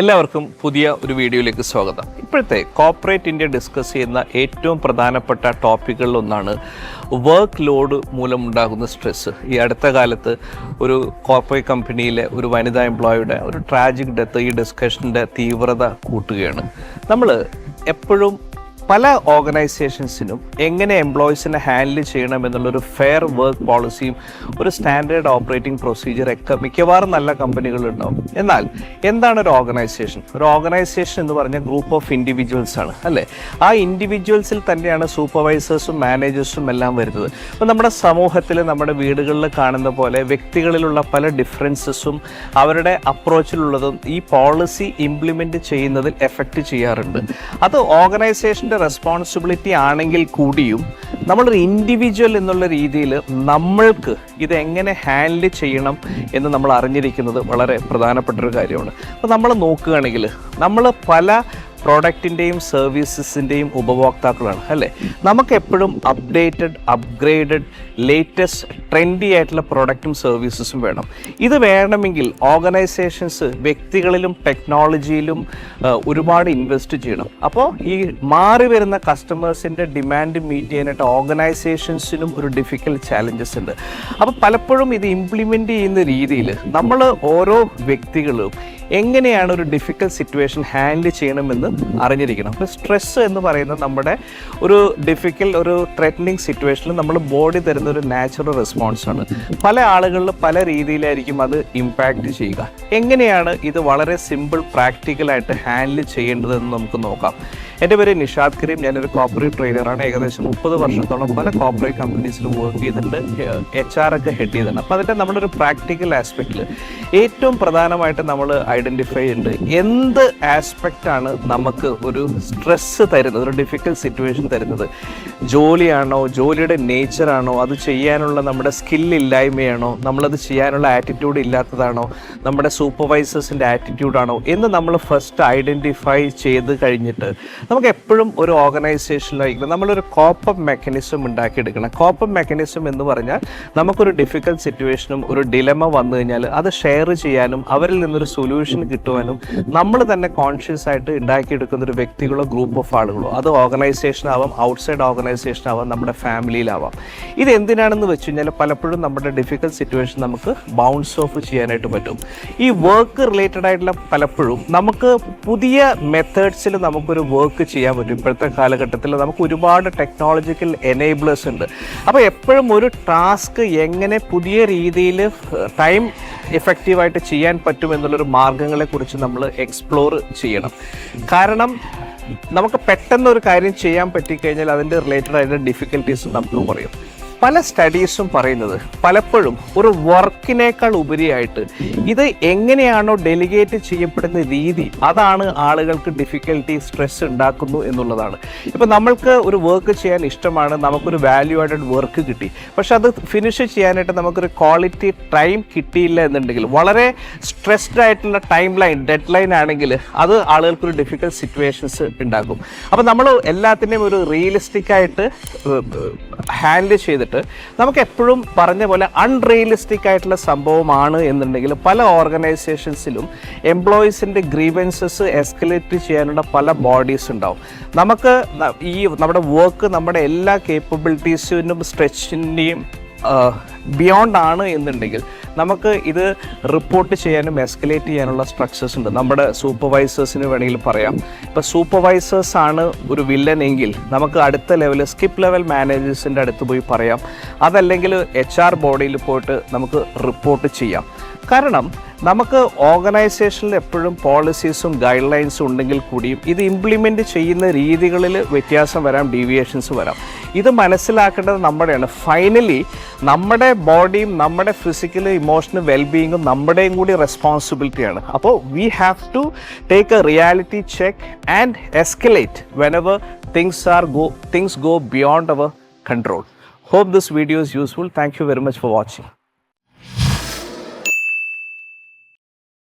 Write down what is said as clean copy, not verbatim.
എല്ലാവർക്കും പുതിയ ഒരു വീഡിയോയിലേക്ക് സ്വാഗതം. ഇപ്പോഴത്തെ കോർപ്പറേറ്റ് ഇന്ത്യ ഡിസ്കസ് ചെയ്യുന്ന ഏറ്റവും പ്രധാനപ്പെട്ട ടോപ്പിക്കുകളിലൊന്നാണ് വർക്ക് ലോഡ് മൂലമുണ്ടാകുന്ന സ്ട്രെസ്സ്. ഈ അടുത്ത കാലത്ത് ഒരു കോർപ്പറേറ്റ് കമ്പനിയിലെ ഒരു വനിതാ എംപ്ലോയിയുടെ ഒരു ട്രാജിക് ഡെത്ത് ഈ ഡിസ്കഷൻ്റെ തീവ്രത കൂട്ടുകയാണ്. നമ്മൾ എപ്പോഴും പല ഓർഗനൈസേഷൻസിനും എങ്ങനെ എംപ്ലോയീസിനെ ഹാൻഡിൽ ചെയ്യണമെന്നുള്ളൊരു ഫെയർ വർക്ക് പോളിസിയും ഒരു സ്റ്റാൻഡേർഡ് ഓപ്പറേറ്റിംഗ് പ്രൊസീജിയറൊക്കെ മിക്കവാറും നല്ല കമ്പനികളുണ്ടാവും. എന്നാൽ എന്താണ് ഒരു ഓർഗനൈസേഷൻ? ഒരു ഓർഗനൈസേഷൻ എന്ന് പറഞ്ഞാൽ ഗ്രൂപ്പ് ഓഫ് ഇൻഡിവിജ്വൽസ് ആണ്, അല്ലേ? ആ ഇൻഡിവിജ്വൽസിൽ തന്നെയാണ് സൂപ്പർവൈസേഴ്സും മാനേജേഴ്സും എല്ലാം വരുന്നത്. അപ്പോൾ നമ്മുടെ സമൂഹത്തിൽ, നമ്മുടെ വീടുകളിൽ കാണുന്ന പോലെ വ്യക്തികളിലുള്ള പല ഡിഫറൻസസും അവരുടെ അപ്രോച്ചിലുള്ളതും ഈ പോളിസി ഇംപ്ലിമെൻറ്റ് ചെയ്യുന്നതിൽ എഫക്റ്റ് ചെയ്യാറുണ്ട്. അത് ഓർഗനൈസേഷൻ്റെ റെസ്പോൺസിബിലിറ്റി ആണെങ്കിൽ കൂടിയും നമ്മളൊരു ഇൻഡിവിജ്വൽ എന്നുള്ള രീതിയിൽ നമ്മൾക്ക് ഇതെങ്ങനെ ഹാൻഡിൽ ചെയ്യണം എന്ന് നമ്മൾ അറിഞ്ഞിരിക്കുന്നത് വളരെ പ്രധാനപ്പെട്ടൊരു കാര്യമാണ്. അപ്പോൾ നമ്മൾ നോക്കുകയാണെങ്കിൽ നമ്മൾ പല പ്രോഡക്റ്റിൻ്റെയും സർവീസസിൻ്റെയും ഉപഭോക്താക്കളാണ്, അല്ലേ? നമുക്കെപ്പോഴും അപ്ഡേറ്റഡ്, അപ്ഗ്രേഡഡ്, ലേറ്റസ്റ്റ്, ട്രെൻഡി ആയിട്ടുള്ള പ്രോഡക്റ്റും സർവീസസും വേണം. ഇത് വേണമെങ്കിൽ ഓർഗനൈസേഷൻസ് വ്യക്തികളിലും ടെക്നോളജിയിലും ഒരുപാട് ഇൻവെസ്റ്റ് ചെയ്യണം. അപ്പോൾ ഈ മാറി വരുന്ന കസ്റ്റമേഴ്സിൻ്റെ ഡിമാൻഡ് മീറ്റ് ചെയ്യാനായിട്ട് ഓർഗനൈസേഷൻസിനും ഒരു ഡിഫിക്കൽട്ട് ചാലഞ്ചസ് ഉണ്ട്. അപ്പോൾ പലപ്പോഴും ഇത് ഇംപ്ലിമെൻ്റ് ചെയ്യുന്ന രീതിയിൽ നമ്മൾ ഓരോ വ്യക്തികളും എങ്ങനെയാണ് ഒരു ഡിഫിക്കൽട്ട് സിറ്റുവേഷൻ ഹാൻഡിൽ ചെയ്യണമെന്ന് അറിഞ്ഞിരിക്കണം. അപ്പോൾ സ്ട്രെസ്സ് എന്ന് പറയുന്നത് നമ്മുടെ ഒരു ഡിഫിക്കൽട്ട്, ഒരു ത്രെറ്റനിങ് സിറ്റുവേഷനിൽ നമ്മൾ ബോഡി തരുന്ന ഒരു നാച്ചുറൽ റെസ്പോൺസാണ്. പല ആളുകളിൽ പല രീതിയിലായിരിക്കും അത് ഇമ്പാക്റ്റ് ചെയ്യുക. എങ്ങനെയാണ് ഇത് വളരെ സിമ്പിൾ പ്രാക്ടിക്കലായിട്ട് ഹാൻഡിൽ ചെയ്യേണ്ടതെന്ന് നമുക്ക് നോക്കാം. എൻ്റെ പേര് നിഷാദ് കരീം. ഞാനൊരു കോർപ്പറേറ്റ് ട്രെയിനറാണ്. ഏകദേശം 30 വർഷത്തോളം പല കോർപ്പറേറ്റ് കമ്പനീസിലും വർക്ക് ചെയ്തിട്ടുണ്ട്, HR ഒക്കെ ഹെഡ് ചെയ്തിട്ടുണ്ട്. അപ്പോൾ അതിൻ്റെ നമ്മുടെ ഒരു പ്രാക്ടിക്കൽ ആസ്പെക്റ്റിൽ ഏറ്റവും പ്രധാനമായിട്ട് നമ്മൾ ഐഡൻറ്റിഫൈ ചെയ്യുന്നുണ്ട് എന്ത് ആസ്പെക്റ്റാണ് നമുക്ക് ഒരു സ്ട്രെസ്സ് തരുന്നത്, ഒരു ഡിഫിക്കൽട്ട് സിറ്റുവേഷൻ തരുന്നത്. ജോലിയാണോ, ജോലിയുടെ നേച്ചറാണോ, അത് ചെയ്യാനുള്ള നമ്മുടെ സ്കില്ലില്ലായ്മയാണോ, നമ്മളത് ചെയ്യാനുള്ള ആറ്റിറ്റ്യൂഡ് ഇല്ലാത്തതാണോ, നമ്മുടെ സൂപ്പർവൈസേഴ്സിൻ്റെ ആറ്റിറ്റ്യൂഡാണോ എന്ന് നമ്മൾ ഫസ്റ്റ് ഐഡൻറ്റിഫൈ ചെയ്ത് കഴിഞ്ഞിട്ട് നമുക്ക് എപ്പോഴും ഒരു ഓർഗനൈസേഷനിലായിരിക്കും നമ്മളൊരു കോപ്പപ്പ് മെക്കാനിസം ഉണ്ടാക്കിയെടുക്കണം. കോപ്പപ്പ് മെക്കാനിസം എന്ന് പറഞ്ഞാൽ നമുക്കൊരു ഡിഫിക്കൽട്ട് സിറ്റുവേഷനും ഒരു ഡിലമ വന്നു കഴിഞ്ഞാൽ അത് ഷെയർ ചെയ്യാനും അവരിൽ നിന്നൊരു സൊല്യൂഷൻ കിട്ടുവാനും നമ്മൾ തന്നെ കോൺഷ്യസ് ആയിട്ട് ഉണ്ടാക്കിയെടുക്കുന്ന ഒരു വ്യക്തികളോ ഗ്രൂപ്പ് ഓഫ് ആളുകളോ, അത് ഓർഗനൈസേഷൻ ആവാം, ഔട്ട്സൈഡ് ഓർഗനൈസേഷൻ ആവാം, നമ്മുടെ ഫാമിലിയിലാവാം. ഇത് എന്തിനാണെന്ന് വെച്ച് കഴിഞ്ഞാൽ പലപ്പോഴും നമ്മുടെ ഡിഫിക്കൽട്ട് സിറ്റുവേഷൻ നമുക്ക് ബൗൺസ് ഓഫ് ചെയ്യാനായിട്ട് പറ്റും. ഈ വർക്ക് റിലേറ്റഡ് ആയിട്ടുള്ള പലപ്പോഴും നമുക്ക് പുതിയ മെത്തേഡ്സിൽ നമുക്കൊരു വർക്ക് ചെയ്യാൻ പറ്റും. ഇപ്പോഴത്തെ കാലഘട്ടത്തിൽ നമുക്ക് ഒരുപാട് ടെക്നോളജിക്കൽ എനേബിളേഴ്സ് ഉണ്ട്. അപ്പോൾ എപ്പോഴും ഒരു ടാസ്ക് എങ്ങനെ പുതിയ രീതിയിൽ ടൈം എഫക്റ്റീവായിട്ട് ചെയ്യാൻ പറ്റുമെന്നുള്ളൊരു മാർഗങ്ങളെക്കുറിച്ച് നമ്മൾ എക്സ്പ്ലോർ ചെയ്യണം. കാരണം നമുക്ക് പെട്ടെന്നൊരു കാര്യം ചെയ്യാൻ പറ്റിക്കഴിഞ്ഞാൽ അതിൻ്റെ റിലേറ്റഡ് ആയിട്ടുള്ള ഡിഫിക്കൽട്ടീസ് നമുക്ക് പറയും. പല സ്റ്റഡീസും പറയുന്നത് പലപ്പോഴും ഒരു വർക്കിനേക്കാൾ ഉപരിയായിട്ട് ഇത് എങ്ങനെയാണോ ഡെലിഗേറ്റ് ചെയ്യപ്പെടുന്ന രീതി, അതാണ് ആളുകൾക്ക് ഡിഫിക്കൽട്ടി, സ്ട്രെസ് ഉണ്ടാക്കുന്നു എന്നുള്ളതാണ്. ഇപ്പം നമ്മൾക്ക് ഒരു വർക്ക് ചെയ്യാൻ ഇഷ്ടമാണ്, നമുക്കൊരു വാല്യൂ ആഡഡ് വർക്ക് കിട്ടി, പക്ഷെ അത് ഫിനിഷ് ചെയ്യാനായിട്ട് നമുക്കൊരു ക്വാളിറ്റി ടൈം കിട്ടിയില്ല എന്നുണ്ടെങ്കിൽ, വളരെ സ്ട്രെസ്ഡ് ആയിട്ടുള്ള ടൈം ലൈൻ, ഡെഡ് ലൈൻ ആണെങ്കിൽ അത് ആളുകൾക്കൊരു ഡിഫിക്കൽട്ട് സിറ്റുവേഷൻസ് ഉണ്ടാക്കും. അപ്പോൾ നമ്മൾ എല്ലാത്തിനെയും ഒരു റിയലിസ്റ്റിക് ആയിട്ട് ഹാൻഡിൽ ചെയ്തിട്ട് നമുക്ക് എപ്പോഴും പറഞ്ഞ പോലെ അൺറിയലിസ്റ്റിക് ആയിട്ടുള്ള സംഭവമാണ് എന്നുണ്ടെങ്കിൽ പല ഓർഗനൈസേഷൻസിലും എംപ്ലോയീസിൻ്റെ ഗ്രീവൻസസ് എസ്കലേറ്റ് ചെയ്യാനുള്ള പല ബോഡീസ് ഉണ്ടാവും. നമുക്ക് ഈ നമ്മുടെ വർക്ക് നമ്മുടെ എല്ലാ കേപ്പബിലിറ്റീസിനും സ്ട്രെച്ചിൻ്റെയും ബിയോണ്ട് ആണ് എന്നുണ്ടെങ്കിൽ നമുക്ക് ഇത് റിപ്പോർട്ട് ചെയ്യാനും എസ്കലേറ്റ് ചെയ്യാനുള്ള സ്ട്രക്ചേഴ്സ് ഉണ്ട്. നമ്മുടെ സൂപ്പർവൈസേഴ്സിന് വേണമെങ്കിൽ പറയാം. ഇപ്പോൾ സൂപ്പർവൈസേഴ്സ് ആണ് ഒരു വില്ലൻ എങ്കിൽ നമുക്ക് അടുത്ത ലെവൽ സ്കിപ്പ് ലെവൽ മാനേജേഴ്സിൻ്റെ അടുത്ത് പോയി പറയാം. അതല്ലെങ്കിൽ HR ബോഡിയിൽ പോയിട്ട് നമുക്ക് റിപ്പോർട്ട് ചെയ്യാം. കാരണം നമുക്ക് ഓർഗനൈസേഷനിൽ എപ്പോഴും പോളിസീസും ഗൈഡ് ലൈൻസും ഉണ്ടെങ്കിൽ കൂടിയും ഇത് ഇംപ്ലിമെൻറ്റ് ചെയ്യുന്ന രീതികളിൽ വ്യത്യാസം വരാം, ഡീവിയേഷൻസ് വരാം. ഇത് മനസ്സിലാക്കേണ്ടത് നമ്മുടെയാണ്. ഫൈനലി നമ്മുടെ ബോഡിയും നമ്മുടെ ഫിസിക്കൽ ഇമോഷണൽ വെൽബീയിങ്ങും നമ്മുടെയും കൂടി റെസ്പോൺസിബിലിറ്റിയാണ്. അപ്പോൾ we have to take a reality check and escalate whenever things go beyond our control. Hope this video is useful. Thank you very much for watching.